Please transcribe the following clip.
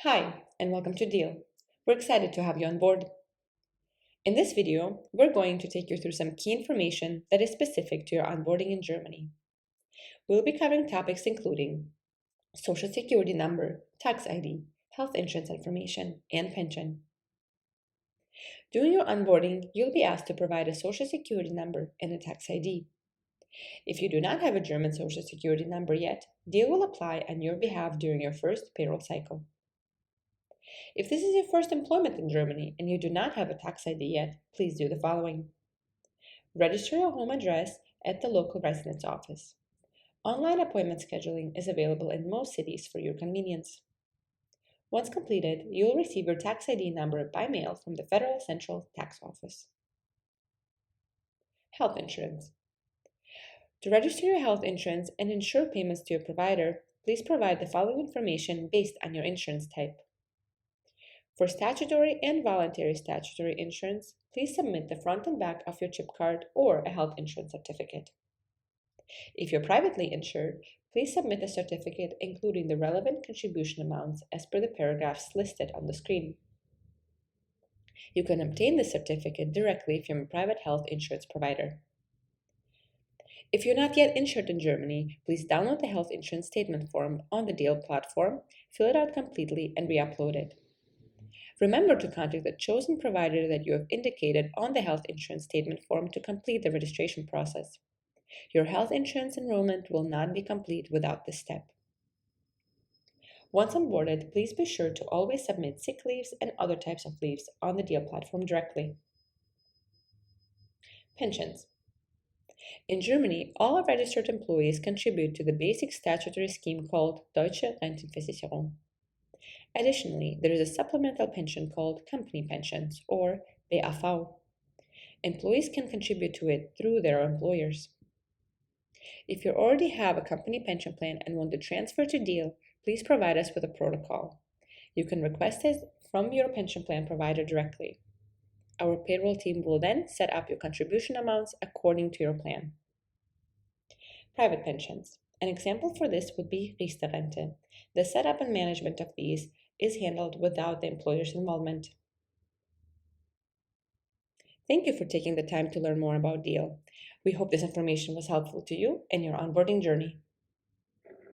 Hi, and welcome to Deel. We're excited to have you on board. In this video, we're going to take you through some key information that is specific to your onboarding in Germany. We'll be covering topics including Social Security number, tax ID, health insurance information, and pension. During your onboarding, you'll be asked to provide a Social Security number and a tax ID. If you do not have a German Social Security number yet, Deel will apply on your behalf during your first payroll cycle. If this is your first employment in Germany and you do not have a tax ID yet, please do the following. Register your home address at the local residence office. Online appointment scheduling is available in most cities for your convenience. Once completed, you will receive your tax ID number by mail from the Federal Central Tax Office. Health insurance. To register your health insurance and ensure payments to your provider, please provide the following information based on your insurance type. For statutory and voluntary statutory insurance, please submit the front and back of your chip card or a health insurance certificate. If you're privately insured, please submit a certificate including the relevant contribution amounts as per the paragraphs listed on the screen. You can obtain the certificate directly from a private health insurance provider. If you're not yet insured in Germany, please download the health insurance statement form on the Deel platform, fill it out completely, and re-upload it. Remember to contact the chosen provider that you have indicated on the health insurance statement form to complete the registration process. Your health insurance enrollment will not be complete without this step. Once onboarded, please be sure to always submit sick leaves and other types of leaves on the Deel platform directly. Pensions. In Germany, all registered employees contribute to the basic statutory scheme called Deutsche Rentenversicherung. Additionally, there is a supplemental pension called company pensions, or BAV. Employees can contribute to it through their employers. If you already have a company pension plan and want to transfer to Deel, please provide us with a protocol. You can request it from your pension plan provider directly. Our payroll team will then set up your contribution amounts according to your plan. Private pensions. An example for this would be Riester-Rente. The setup and management of these is handled without the employer's involvement. Thank you for taking the time to learn more about Deel. We hope this information was helpful to you in your onboarding journey.